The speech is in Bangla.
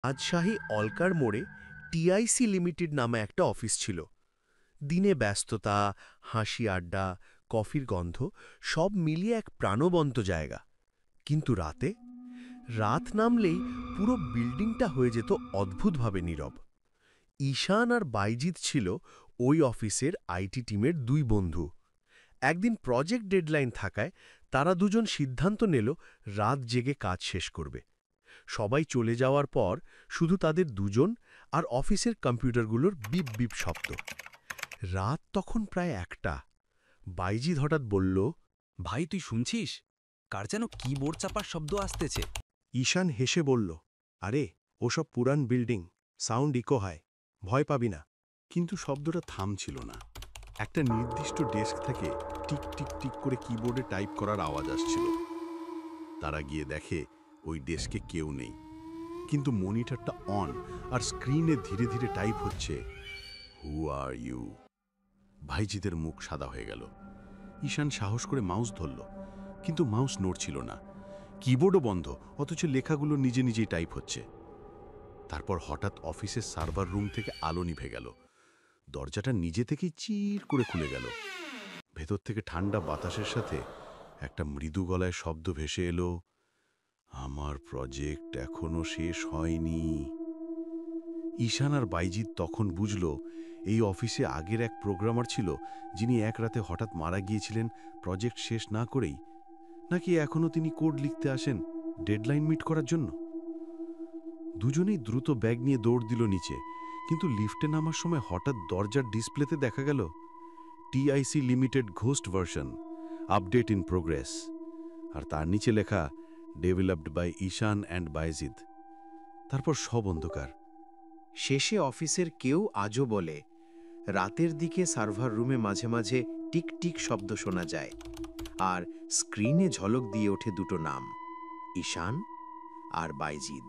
রাজশাহী অলকার মোড়ে টিআইসি লিমিটেড নামে একটা অফিস ছিল। দিনে ব্যস্ততা, হাসি আড্ডা, কফির গন্ধ সব মিলিয়ে এক প্রাণবন্ত জায়গা। কিন্তু রাত নামলেই পুরো বিল্ডিংটা হয়ে যেত অদ্ভুতভাবে নীরব। ঈশান আর বাইজিৎ ছিল ওই অফিসের আইটি টিমের দুই বন্ধু। একদিন প্রজেক্ট ডেডলাইন থাকায় তারা দুজন সিদ্ধান্ত নিল রাত জেগে কাজ শেষ করবে। সবাই চলে যাওয়ার পর শুধু তাদের দুজন আর অফিসের কম্পিউটারগুলোর বিপ বিপ শব্দ। রাত তখন প্রায় ১টা। বাইজিৎ হঠাৎ বলল, ভাই তুই শুনছিস? কার যেন কিবোর্ড চাপার শব্দ আসতেছে। ঈশান হেসে বলল, আরে ওসব পুরান বিল্ডিং, সাউন্ড ইকো হয়, ভয় পাবি না। কিন্তু শব্দটা থামছিল না। একটা নির্দিষ্ট ডেস্ক থেকে টিক টিক টিক করে কিবোর্ডে টাইপ করার আওয়াজ আসছিল। তারা গিয়ে দেখে ওই ডেস্কে কেউ নেই, কিন্তু মনিটরটা অন আর স্ক্রিনে ধীরে ধীরে টাইপ হচ্ছে, হু আর ইউ। ভাইজিদের মুখ সাদা হয়ে গেল। ঈশান সাহস করে মাউস ধরল, কিন্তু মাউস নড়ছিল না। কিবোর্ডও বন্ধ, অথচ লেখাগুলো নিজে নিজেই টাইপ হচ্ছে। তারপর হঠাৎ অফিসের সার্ভার রুম থেকে আলো নিভে গেল। দরজাটা নিজে থেকেই চির করে খুলে গেল। ভেতর থেকে ঠান্ডা বাতাসের সাথে একটা মৃদু গলায় শব্দ ভেসে এলো, আমার প্রজেক্ট এখনো শেষ হয়নি। ঈশান আর বাইজিৎ তখন বুঝল, এই অফিসে আগের এক প্রোগ্রামার ছিল যিনি এক রাতে হঠাৎ মারা গিয়েছিলেন প্রজেক্ট শেষ না করেই। নাকি এখনও তিনি কোড লিখতে আসেন ডেডলাইন মিট করার জন্য। দুজনেই দ্রুত ব্যাগ নিয়ে দৌড় দিল নিচে, কিন্তু লিফটে নামার সময় হঠাৎ দরজার ডিসপ্লেতে দেখা গেল TIC limited ghost version, update in progress. আর তার নিচে লেখা, developed by Ishan and Baizid. তারপর সব অন্ধকার। শেষে অফিসের কেউ আজও বলে, রাতের দিকে সার্ভার রুমে মাঝে মাঝে টিক টিক শব্দ শোনা যায়, আর স্ক্রিনে ঝলক দিয়ে ওঠে দুটো নাম, ঈশান আর বাইজিদ।